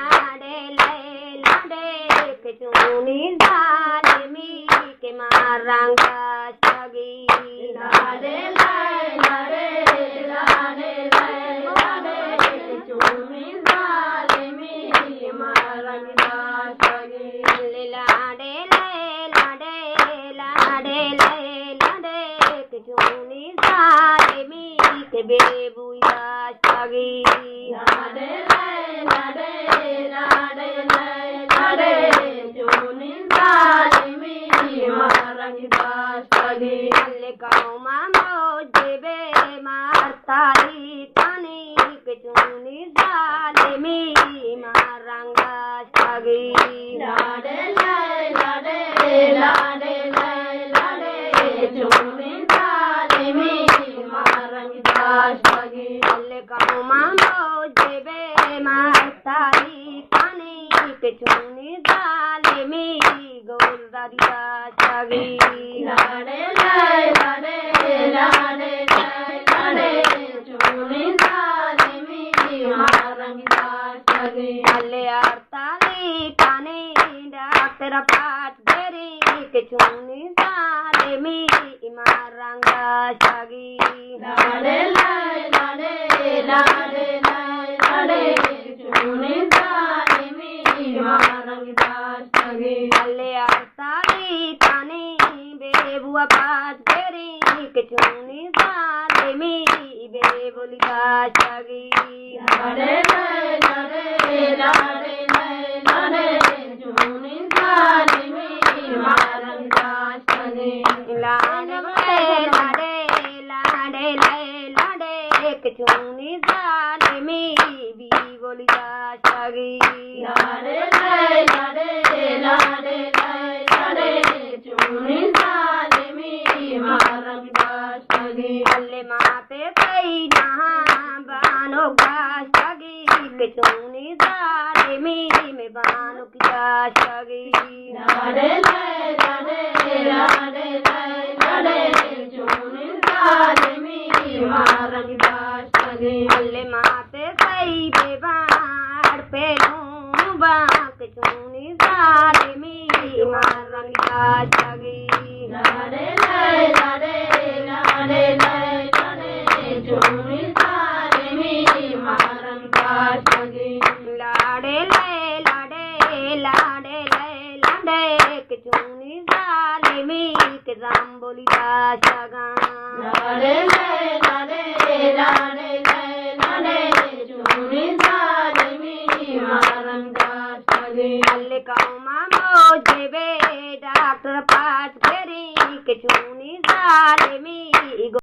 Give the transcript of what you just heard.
लाडे ले लाडे के चुनी जालिमी के मारांगा सगी लाडे ले लाडे लाडे ले लाडे के चुनी जालिमी के मारांगा सगी लाडे ले लाडे लाडे ले लाडे के चुनी जालिमी के बेबुया सगी लाडे ले लाडे लाडे ले लाडे चुनी जालिमी मारंगा सगी ले कौमा मोजेबे मारताली कानी के चुनी जालिमी मारंगा सगी लाडे ले लाडे लाडे ले लाडे चुनी जालिमी मारंगा सगी ले कौमा मोजेबे मारताली कानी के चुनी जालिमी गोलदारिया सगी लाडे ले लाडे लाडे ले लाडे चुनी जालिमी मारंगा सगी ले आरताली कानी डॉक्टर पाट देरी के चुनी जालिमी मारंगा सगी लाडे ले लाडे लाडे ले लाडे चुनी जालिमी मारंगा सगी ले आरताली कानी बेबुआ पाट देरी के चुनी जालिमी बेबुलिया सगी लाडे ले लाडे लाडे ले लाडे चुनी जालिमी मारंगा सगी लाडे लाडे लाडे ले लाडे के चुनी जालिमी बेबुलिया सगी लाडे ले लाडे लाडे ले लाडे चुनी जालिमी मारंगा सगी ले माते सही जहाँ बानो गा सगी के चुनी जालिमी में बानो किया सगी लाडे ले लाडे लाडे ले लाडे चुनी जालिमी मारंगा सगी ले माते सही बेबाड़ पे लूबा के चुनी जालिमी मारंगा सगी लाडे ले लाडे लाडे ले लाडे चुनी जालिमी मारंगा सगी लाडे ले लाडे लाडे ले लाडे के चुनी जालिमी के जाम्बुलिया सगा लाडे ले लाडे लाडे ले लाडे चुनी जालिमी मारंगा सगी ले कौमा मोजेबे डॉक्टर पाट फेरी के चुनी जालिमी